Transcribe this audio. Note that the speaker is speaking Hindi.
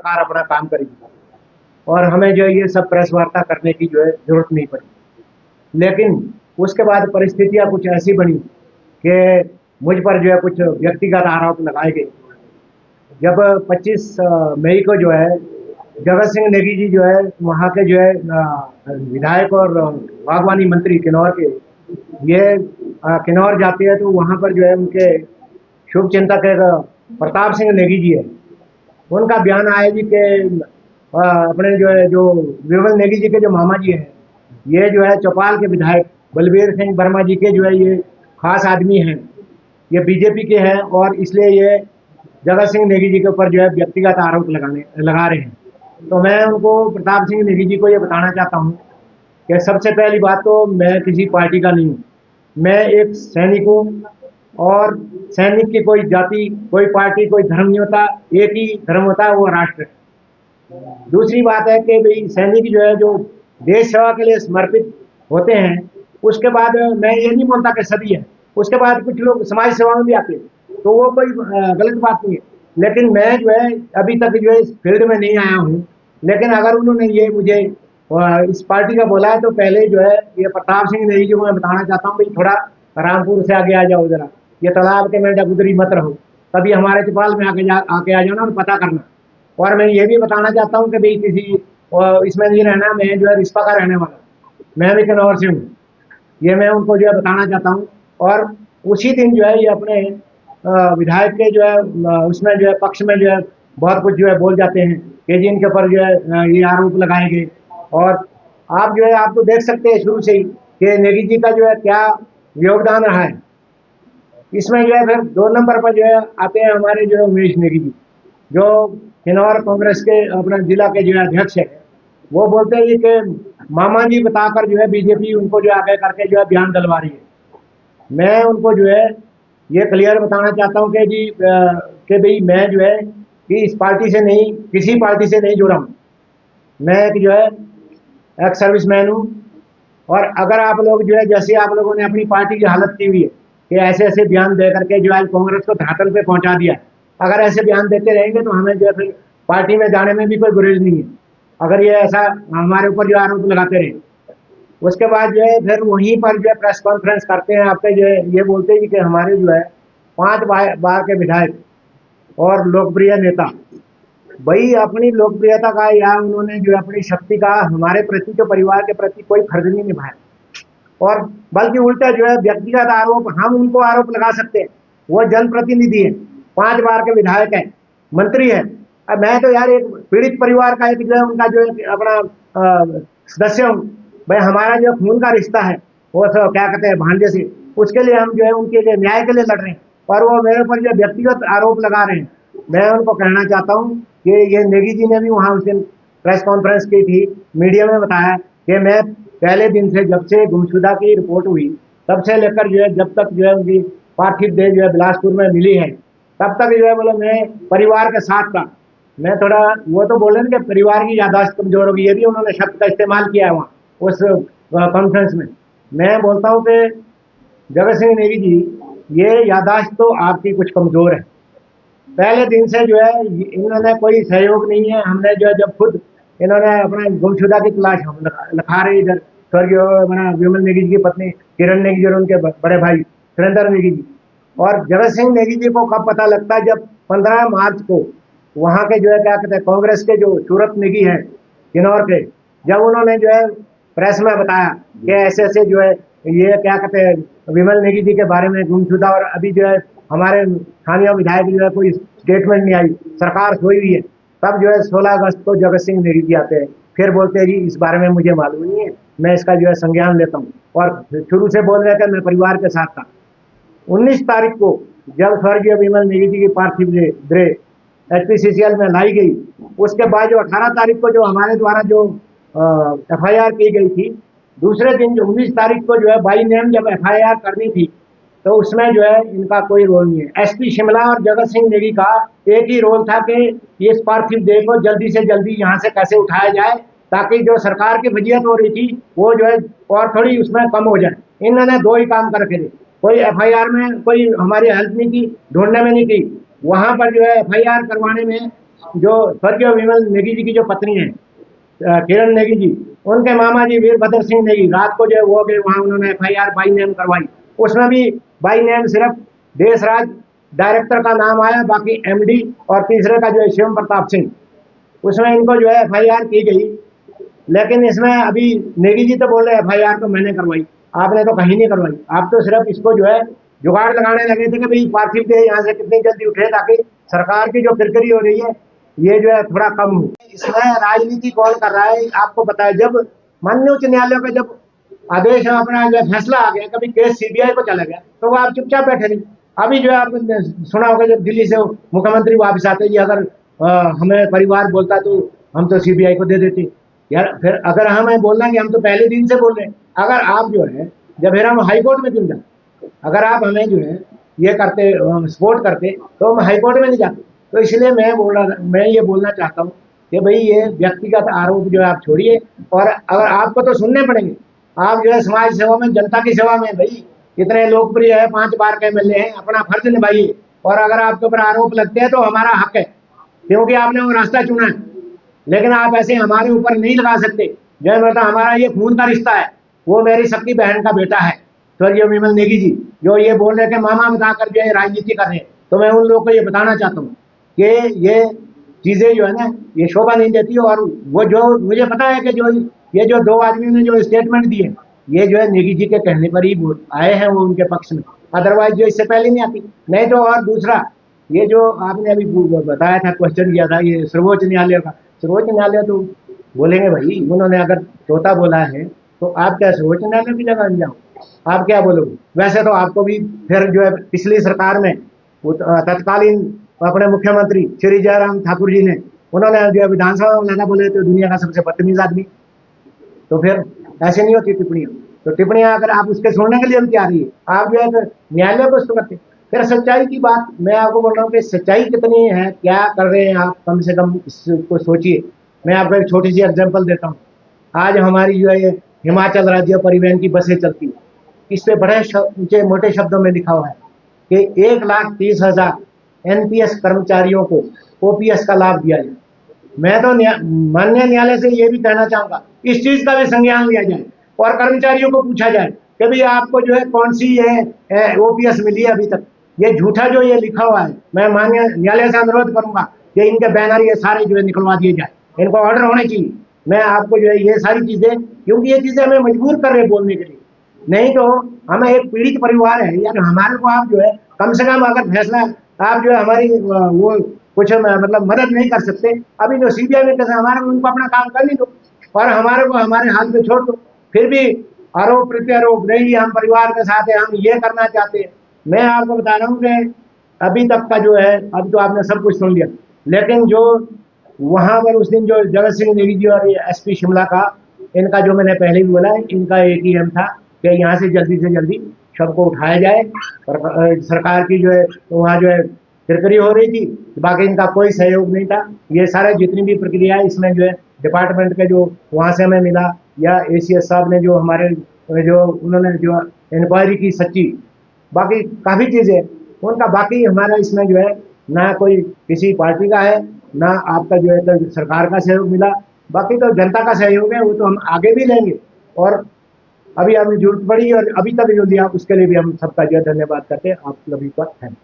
सरकार अपना काम करेगी और हमें जो है ये सब प्रेस वार्ता करने की जो है जरूरत नहीं पड़ी। लेकिन उसके बाद परिस्थितियां कुछ ऐसी बनी कि मुझ पर जो है कुछ व्यक्तिगत आरोप लगाए गए। जब 25 मई को जो है जगत सिंह नेगी जी जो है वहाँ के जो है विधायक और बागवानी मंत्री किन्नौर के, ये किन्नौर जाते हैं तो वहाँ पर जो है उनके शुभ चिंतक एक प्रताप सिंह नेगी जी है, उनका बयान आया जी कि अपने जो विमल नेगी जी के जो मामा जी हैं, ये जो है चौपाल के विधायक बलबीर सिंह वर्मा जी के जो है ये खास आदमी हैं, ये बीजेपी के हैं और इसलिए ये जगत सिंह नेगी जी के ऊपर जो है व्यक्तिगत आरोप लगा रहे हैं। तो मैं उनको प्रताप सिंह नेगी जी को ये बताना चाहता हूँ कि सबसे पहली बात तो मैं किसी पार्टी का नहीं हूँ, मैं एक सैनिक हूँ और सैनिक की कोई जाति, कोई पार्टी, कोई धर्म नहीं होता, एक ही धर्म होता है, वो राष्ट्र है। दूसरी बात है कि भाई सैनिक जो है जो देश सेवा के लिए समर्पित होते हैं, उसके बाद मैं ये नहीं बोलता कि सभी है, उसके बाद कुछ लोग समाज सेवा में भी आते हैं, तो वो कोई गलत बात नहीं है। लेकिन मैं जो है अभी तक जो है इस फील्ड में नहीं आया हूँ, लेकिन अगर उन्होंने ये मुझे इस पार्टी का बोला है तो पहले जो है ये प्रताप सिंह नेगी जी को मैं बताना चाहता हूँ भाई थोड़ा रामपुर से आगे आ जाओ जरा, ये तालाब के मेंढक गुजरी मत रहो, कभी हमारे चौपाल में आके आ जाना और पता करना। और मैं ये भी बताना चाहता हूँ कि भाई किसी इसमें नहीं रहना, मैं जो है रिस्पा का रहने वाला, मैं भी किन्नौर से हूँ, ये मैं उनको जो है बताना चाहता हूँ। और उसी दिन जो है ये अपने विधायक के जो है उसमें जो है पक्ष में जो है बहुत कुछ जो है बोल जाते हैं कि जी इनके ऊपर जो है ये आरोप लगाए गए। और आप जो है आप तो देख सकते हैं शुरू से ही कि नेगी जी का जो है क्या योगदान रहा है इसमें। जो है फिर 2 नंबर पर जो है आते हैं हमारे जो है उमेश नेगी जी, जो किन्नौर कांग्रेस के अपना जिला के जो है अध्यक्ष है। वो बोलते हैं कि मामा जी बताकर जो है बीजेपी उनको जो आगे करके जो है बयान डलवा रही है। मैं उनको जो है ये क्लियर बताना चाहता हूँ कि जी कि भाई मैं जो है कि इस पार्टी से नहीं, किसी पार्टी से नहीं जुड़ा हूँ, मैं एक जो है एक सर्विसमैन हूँ। और अगर आप लोग जो है जैसे आप लोगों ने अपनी पार्टी की हालत की हुई है कि ऐसे ऐसे बयान दे करके जो है कांग्रेस को धरातल पे पहुंचा दिया है, अगर ऐसे बयान देते रहेंगे तो हमें जो है फिर पार्टी में जाने में भी कोई गुरेज नहीं है, अगर ये ऐसा हमारे ऊपर जो आरोप लगाते रहे। उसके बाद जो है फिर वहीं पर जो है प्रेस कॉन्फ्रेंस करते हैं आपके जो है ये बोलते हैं कि हमारे जो है 5 बार के विधायक और लोकप्रिय नेता, भाई अपनी लोकप्रियता का या उन्होंने जो अपनी शक्ति का हमारे प्रति, जो परिवार के प्रति कोई फर्ज नहीं निभाया, और बल्कि उल्टा जो है व्यक्तिगत आरोप हम उनको आरोप लगा सकते हैं, वो जनप्रतिनिधि है, 5 बार के विधायक है, मंत्री है। अब मैं तो यार एक पीड़ित परिवार का एक जो है उनका जो है अपना सदस्य हूँ, भाई हमारा जो खून का रिश्ता है वो सब क्या कहते हैं भांजे से, उसके लिए हम जो है उनके लिए न्याय के लिए लड़ रहे हैं और वो मेरे ऊपर जो व्यक्तिगत आरोप लगा रहे हैं। मैं उनको कहना चाहता हूँ कि ये नेगी जी ने भी वहाँ उस दिन प्रेस कॉन्फ्रेंस की थी, मीडिया में बताया कि मैं पहले दिन से जब से गुमशुदा की रिपोर्ट हुई तब से लेकर जो है जब तक जो है उनकी पार्थिव देह जो है बिलासपुर में मिली है तब तक जो है बोले मैं परिवार के साथ था। मैं थोड़ा वो तो बोल रहे हैं कि परिवार की याददाश्त कमजोर होगी, ये भी उन्होंने शब्द का इस्तेमाल किया है वहाँ उस कॉन्फ्रेंस में। मैं बोलता हूँ कि जगत सिंह नेगी जी, ये याददाश्त तो आपकी कुछ कमजोर है, पहले दिन से जो है इन्होंने कोई सहयोग नहीं है। हमने जो है जब खुद इन्होंने अपना गुमशुदा की तलाश हम लिखा रहे इधर स्वर्गीय अपना विमल नेगी जी की पत्नी किरण नेगी जी और उनके बड़े भाई सुरेंद्र नेगी जी। और जगत सिंह नेगी जी को कब पता लगता है, जब 15 मार्च को वहाँ के जो है क्या कहते हैं कांग्रेस के जो सूरत नेगी है किन्नौर के, जब उन्होंने जो है प्रेस में बताया कि ऐसे ऐसे जो है ये क्या कहते हैं विमल नेगी जी के बारे में गुमशुदा, और अभी जो है हमारे स्थानीय विधायक जो है कोई स्टेटमेंट नहीं आई, सरकार सोई हुई है, तब जो है 16 अगस्त को जगत सिंह नेगी जी आते हैं, फिर बोलते हैं जी इस बारे में मुझे मालूम नहीं है, मैं इसका जो है संज्ञान लेता हूँ। और शुरू से बोल रहे थे मैं परिवार के साथ था। 19 तारीख को जब स्वर्गीय विमल नेगी जी की पार्थिव देह HPCCL में लाई गई, उसके बाद जो 18 तारीख को जो हमारे द्वारा जो FIR की गई थी, दूसरे दिन जो 19 तारीख को जो है बाई नेम जब FIR करनी थी तो उसमें जो है इनका कोई रोल नहीं है। SP शिमला और जगत सिंह नेगी का एक ही रोल था कि इस पार्थिव देह को जल्दी से जल्दी यहाँ से कैसे उठाया जाए ताकि जो सरकार की वजीयत हो रही थी वो जो है और थोड़ी उसमें कम हो जाए। इन्होंने 2 ही काम कर रखे थे, कोई FIR में कोई हमारी हेल्प नहीं की, ढूंढने में नहीं की, वहां पर जो है FIR करवाने में जो स्वर्गीय विमल नेगी जी की जो पत्नी है किरण नेगी जी, उनके मामा जी वीरभद्र सिंह नेगी रात को जो वो गए वहां, उन्होंने एफआईआर बाई नेम करवाई। उसमें भी बाई नेम सिर्फ देशराज डायरेक्टर का नाम आया, बाकी एमडी और तीसरे का जो है शिवम प्रताप सिंह, उसमें इनको जो है एफआईआर की गई। लेकिन इसमें अभी नेगी जी तो बोल रहे एफआईआर तो मैंने करवाई, आपने तो कहीं नहीं करवाई। आप तो सिर्फ इसको जो है जुगाड़ लगाने लगे थे कि भाई पार्थिव देह यहाँ से कितनी जल्दी उठे, ताकि सरकार की जो किरकिरी हो रही है ये जो है थोड़ा कम हो। इसमें राजनीति कौन कर रहा है आपको पता है। जब माननीय उच्च न्यायालय का जब आदेश अपना जो फैसला आ गया, कभी केस सीबीआई को चला गया, तो वो आप चुपचाप बैठे रही। अभी जो है आपने सुना होगा जब दिल्ली से मुख्यमंत्री वापस आते जी, अगर हमें परिवार बोलता तो हम तो सीबीआई को दे देते यार। फिर अगर हमें बोलना कि हम तो पहले दिन से बोल रहे हैं, अगर आप जो है जब फिर हम हाईकोर्ट में क्यों जाते, अगर आप हमें जो है ये करते सपोर्ट करते तो हम हाईकोर्ट में नहीं जाते। तो इसलिए मैं ये बोलना चाहता हूँ कि भाई ये व्यक्तिगत आरोप जो है आप छोड़िए, और अगर आपको तो सुनने पड़ेंगे। आप जो है समाज सेवा में, जनता की सेवा में, भाई इतने लोकप्रिय है, 5 बार के एमएलए हैं, अपना फर्ज निभाइए। और अगर आपके ऊपर आरोप लगते हैं तो हमारा हक है, क्योंकि आपने वो रास्ता चुना है। लेकिन आप ऐसे हमारे ऊपर नहीं लगा सकते। जो है मतलब हमारा ये खून का रिश्ता है, वो मेरी सबकी बहन का बेटा है स्वर्गीय विमल नेगी जी, जो ये बोल रहे थे मामा बताकर जो है राजनीति कर रहे हैं। तो मैं उन लोगों को ये बताना चाहता हूँ कि ये चीजें जो है ना ये शोभा नहीं देती। और वो जो मुझे पता है कि जो ये जो 2 आदमी ने जो स्टेटमेंट दिए, ये जो है नेगी जी के कहने पर ही आए हैं वो उनके पक्ष में, अदरवाइज जो इससे पहले नहीं आती। नहीं तो और दूसरा ये जो आपने अभी बताया था, क्वेश्चन किया था ये सर्वोच्च न्यायालय का, सर्वोच्च न्यायालय तो बोलेंगे भाई, उन्होंने अगर तोता बोला है तो आप क्या सर्वोच्च न्यायालय की जगह जाओ, आप क्या बोलोगे। वैसे तो आपको भी फिर जो है पिछली सरकार में तत्कालीन अपने मुख्यमंत्री श्री जयराम ठाकुर जी ने, उन्होंने जो है विधानसभा में लाना बोले तो दुनिया का सबसे बदतमीज आदमी। तो फिर ऐसे नहीं होती टिप्पणियां। तो टिप्पणियां अगर आप उसके सुनने के लिए भी तैयार है, आप जो है तो न्यायालय को स्तुत करते। फिर सच्चाई की बात मैं आपको बोल रहा हूँ कि सच्चाई कितनी है, क्या कर रहे हैं आप, कम से कम इसको सोचिए। मैं आपको एक छोटी सी एग्जाम्पल देता हूँ। आज हमारी जो है हिमाचल राज्य परिवहन की बसें चलती है, इस पे बड़े ऊंचे मोटे शब्दों में लिखा हुआ है कि 1,30,000 एनपीएस कर्मचारियों को ओपीएस का लाभ दिया जाए। मैं तो माननीय न्यायालय से ये भी कहना चाहूंगा, इस चीज का भी संज्ञान लिया जाए और कर्मचारियों को पूछा जाए कि भाई आपको जो है कौन सी ये ओपीएस मिली है अभी तक। ये झूठा जो ये लिखा हुआ है, मैं माननीय न्यायालय से अनुरोध करूंगा कि इनके बैनर ये सारे जो है निकलवा दिए जाए, इनको ऑर्डर होने चाहिए। मैं आपको जो है ये सारी चीजें, क्योंकि ये चीजें हमें मजबूर कर रहे हैं बोलने के लिए। नहीं तो हमें एक पीड़ित परिवार है यार, हमारे को आप जो है कम से कम अगर फैसला आप जो है हमारी वो कुछ मतलब मदद नहीं कर सकते, अभी जो सीबीआई में कैसे हमारे उनको अपना काम करने दो और हमारे को हमारे हाथ में छोड़ दो। फिर भी आरोप प्रत्यारोप नहीं, हम परिवार के साथ है, हम ये करना चाहते हैं। मैं आपको बता रहा हूँ कि अभी तक का जो है, अब तो आपने सब कुछ सुन लिया, लेकिन जो वहां पर उस दिन जो जगत सिंह नेगी जी और एसपी शिमला का, इनका जो मैंने पहले भी बोला है, इनका एक ही एम था कि यहाँ से जल्दी शव को उठाया जाए। सरकार की जो है वहाँ जो है किरकिरी हो रही थी, बाकी इनका कोई सहयोग नहीं था। ये सारे जितनी भी प्रक्रिया है इसमें जो है डिपार्टमेंट के जो वहाँ से हमें मिला, या एसीएस साहब ने जो हमारे जो उन्होंने जो इंक्वायरी की सच्ची, बाकी काफ़ी चीज़ें उनका, बाकी हमारा इसमें जो है ना कोई किसी पार्टी का है ना आपका जो है तो सरकार का सहयोग मिला। बाकी तो जनता का सहयोग है, वो तो हम आगे भी लेंगे। और अभी हमें जरूरत पड़ी और अभी तक जो दिया उसके लिए भी हम सबका जो है धन्यवाद करते हैं। आप सभी का थैंक यू।